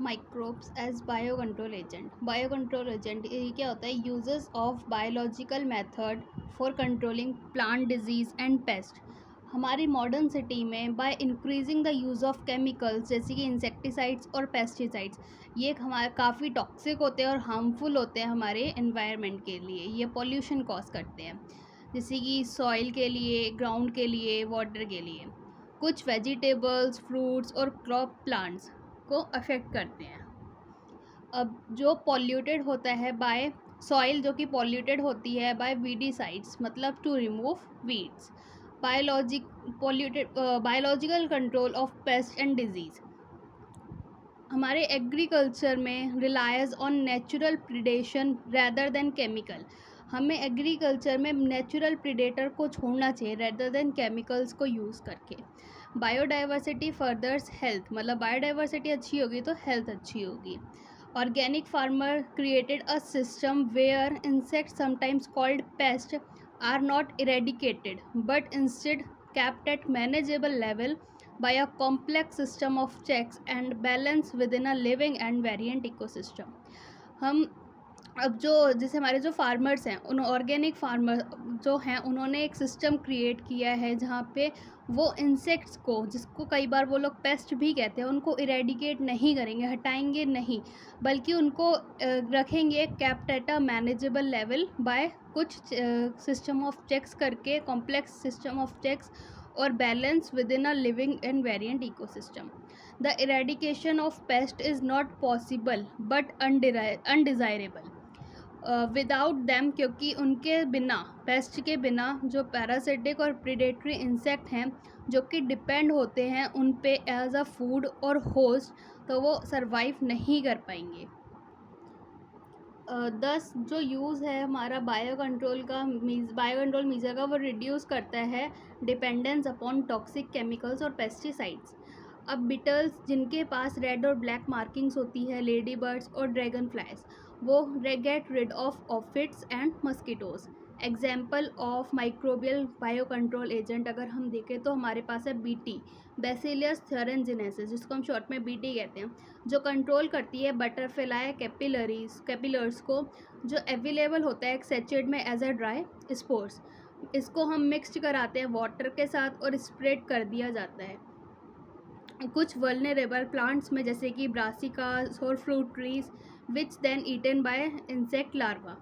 Microbes as bio control agent. Bio control agent ये क्या होता है? Uses of biological method for controlling plant disease and pest. हमारी modern city में by increasing the use of chemicals जैसे कि insecticides और पेस्टिसाइड्स, ये हमारे काफ़ी टॉक्सिक होते हैं और हार्मफुल होते हैं हमारे एनवायरनमेंट के लिए। ये पॉल्यूशन कॉज करते हैं, जैसे कि सॉइल के लिए, ग्राउंड के लिए, वाटर के लिए। कुछ वेजिटेबल्स, फ्रूट्स और क्रॉप प्लांट्स को अफेक्ट करते हैं। अब जो पॉल्यूटेड होता है बाय सॉइल, जो कि पॉल्यूटेड होती है बाय वीडीसाइड्स, मतलब to remove weeds. Biological control of pest and disease. हमारे एग्रीकल्चर में relies on natural predation rather than chemical. हमें एग्रीकल्चर में नेचुरल प्रिडेटर को छोड़ना चाहिए रैदर देन केमिकल्स को यूज़ करके। बायोडाइवर्सिटी फर्दर्स हेल्थ, मतलब बायोडाइवर्सिटी अच्छी होगी तो हेल्थ अच्छी होगी। Organic farmer created a system where insects sometimes called pest are not eradicated but instead kept at manageable level by a complex system of checks and balance within a living and variant ecosystem। हम अब जो जैसे हमारे जो farmers हैं, उन organic farmer जो हैं, उन्होंने एक सिस्टम क्रिएट किया है जहाँ पे वो इंसेक्ट्स को, जिसको कई बार वो लोग पेस्ट भी कहते हैं, उनको इरेडिकेट नहीं करेंगे, हटाएंगे नहीं, बल्कि उनको रखेंगे kept at a manageable level by कुछ सिस्टम ऑफ चेक्स करके, कॉम्प्लेक्स सिस्टम ऑफ चेक्स और balance with in a living end variant ecosystem. The eradication of paste is not possible but undesirable without them, क्योंकि उनके बिना, paste के बिना, जो parasitic और प्रीडेटरी इंसेक्ट हैं जो कि डिपेंड होते हैं उन पे एज अ फूड और होस्ट, तो वो सरवाइव नहीं कर पाएंगे। 10 जो यूज़ है हमारा बायो कंट्रोल मीज़र का, वो रिड्यूस करता है डिपेंडेंस अपॉन टॉक्सिक केमिकल्स और पेस्टिसाइड्स। अब बिटल्स जिनके पास रेड और ब्लैक मार्किंग्स होती है, लेडी बर्ड्स और ड्रैगन फ्लाइज, वो get rid of aphids and mosquitoes. Example of microbial bio control agent अगर हम देखें तो हमारे पास है बीटी, बैसिलियस थ्यूरेंजिनेसिस, जिसको हम शॉर्ट में बीटी कहते हैं, जो कंट्रोल करती है बटरफ्लाई कैपिलर्स को, जो अवेलेबल होता है एक सेचेड में एज अ ड्राई स्पोर्स। इसको हम मिक्सड कराते हैं वाटर के साथ और स्प्रेड कर दिया जाता है कुछ वल्नरेबल प्लांट्स में, जैसे कि ब्रासिकास और fruit trees, which then eaten by insect larva,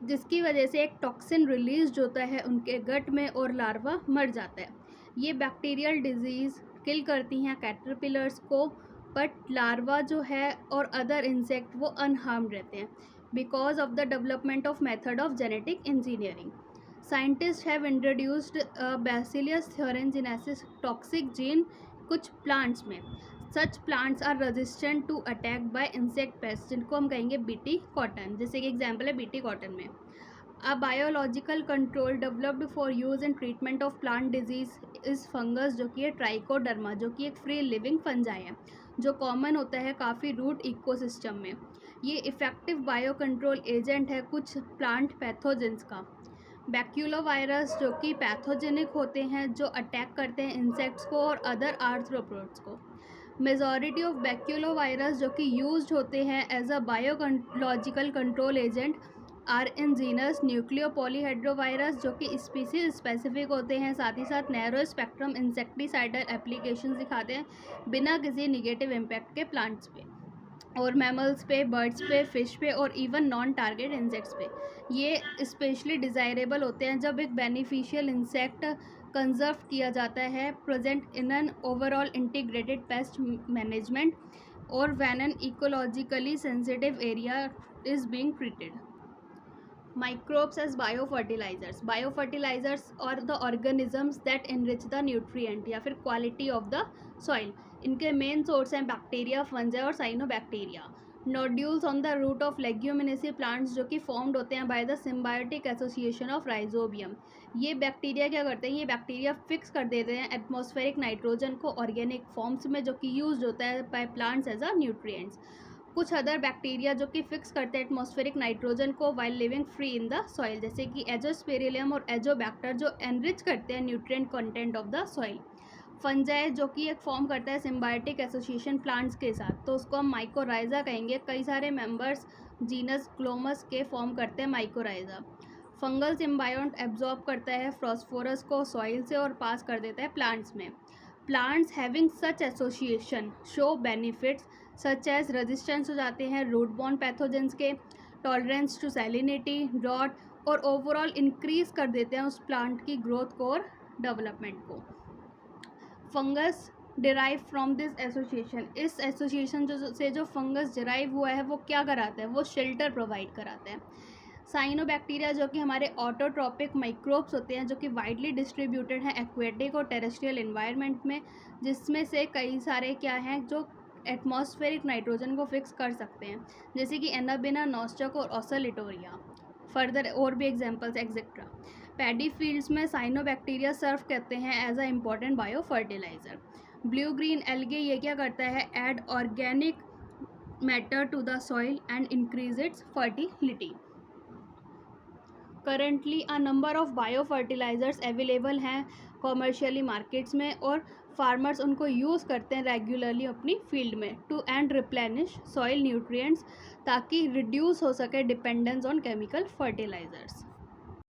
जिसकी वजह से एक टॉक्सिन रिलीज होता है उनके गट में और लार्वा मर जाता है। ये बैक्टीरियल डिजीज़ किल करती हैं कैटरपिलर्स को, बट लार्वा जो है और अदर इंसेक्ट वो अनहार्म्ड रहते हैं because of the development of method of genetic engineering. Scientist have introduced Bacillus thuringiensis toxic gene कुछ प्लांट्स में। Such plants are resistant to attack by insect pest, जिनको हम कहेंगे बीटी कॉटन, जैसे कि एग्जाम्पल है बीटी कॉटन में। अ biological control developed for use in treatment of plant disease is fungus, जो कि है ट्राइकोडर्मा, जो कि एक फ्री लिविंग फंजाई है, जो कॉमन होता है काफ़ी रूट इकोसिस्टम में। ये इफ़ेक्टिव बायो कंट्रोल एजेंट है कुछ प्लांट पैथोजेंस का। बैक्यूलोवायरस, जो कि पैथोजेनिक होते हैं, जो अटैक करते हैं इंसेक्ट्स को और अदर आर्थ्रोपोड्स को। मेजॉरिटी ऑफ बैक्यूलोवायरस जो कि यूज्ड होते हैं as a biological control agent are in genus nucleopolyhedrovirus, जो कि स्पीसीज स्पेसिफिक होते हैं, साथ ही साथ नैरो स्पेक्ट्रम इंसेक्टिसाइडल एप्लीकेशन दिखाते हैं बिना किसी निगेटिव इम्पैक्ट के प्लांट्स पे और मैमल्स पे, बर्ड्स पे, फिश पे और इवन नॉन टारगेट इंसेक्ट्स पे। ये स्पेशली डिज़ायरेबल होते हैं जब एक बेनिफिशियल इंसेक्ट कंजर्व किया जाता है present in an overall integrated pest management और when an ecologically sensitive area is being treated. Microbes as biofertilizers। Biofertilizers और the organisms that enrich the nutrient या फिर quality of the soil। इनके main source हैं bacteria, fungi और cyanobacteria. Nodules on the root of leguminosae plants, जो कि formed होते हैं by the symbiotic association of rhizobium. ये बैक्टीरिया क्या करते हैं? ये बैक्टीरिया फिक्स कर देते हैं एटमॉस्फेरिक नाइट्रोजन को ऑर्गेनिक फॉर्म्स में, जो कि यूज होता है by plants as a nutrients. कुछ अदर बैक्टीरिया जो कि फिक्स करते हैं एटमॉस्फेरिक नाइट्रोजन को while living free in the soil, जैसे कि एजोस्पेरिलियम और एजोबैक्टर, जो एनरिच करते हैं nutrient content of the soil. Fungi जो कि एक फॉर्म करता है सिम्बायोटिक एसोसिएशन प्लांट्स के साथ, तो उसको हम माइकोराइजा कहेंगे। कई सारे मेंबर्स जीनस ग्लोमस के फॉर्म करते हैं माइकोराइजा। फंगल सिम्बायोट एब्जॉर्ब करता है फॉस्फोरस को सॉइल से और पास कर देता है प्लांट्स में। Plants having such association show benefits such as resistance हो जाते हैं रूट बॉर्न पैथोजेंस के, टॉलरेंस टू सैलिनिटी, ड्रॉट, और ओवरऑल इंक्रीज कर देते हैं उस प्लांट की ग्रोथ को और डेवलपमेंट को। Fungus derive from this association, इस एसोसिएशन जो फंगस डिराइव हुआ है वो क्या कराता है, वो शेल्टर प्रोवाइड कराता है। साइनोबैक्टीरिया जो कि हमारे ऑटोट्रॉपिक माइक्रोब्स होते हैं, जो कि वाइडली डिस्ट्रीब्यूटेड हैं एक्वेटिक और टेरेस्ट्रियल इन्वायरमेंट में, जिसमें से कई सारे क्या हैं जो एटमॉस्फेरिक नाइट्रोजन को फिक्स कर सकते हैं, जैसे कि एनाबिना, नॉस्टक और ओसलिटोरिया। फर्दर और भी एग्जांपल्स एक्सेट्रा। पैडी फील्ड्स में साइनोबैक्टीरिया सर्व करते हैं as a important bio fertilizer. Blue green algae ये क्या करता है, add organic matter to the soil and increase its fertility. Currently a number of bio fertilizers available हैं commercially markets में, और फार्मर्स उनको यूज़ करते हैं रेगुलरली अपनी फील्ड में to and replenish soil nutrients, ताकि रिड्यूस हो सके डिपेंडेंस ऑन केमिकल फर्टिलाइजर्स।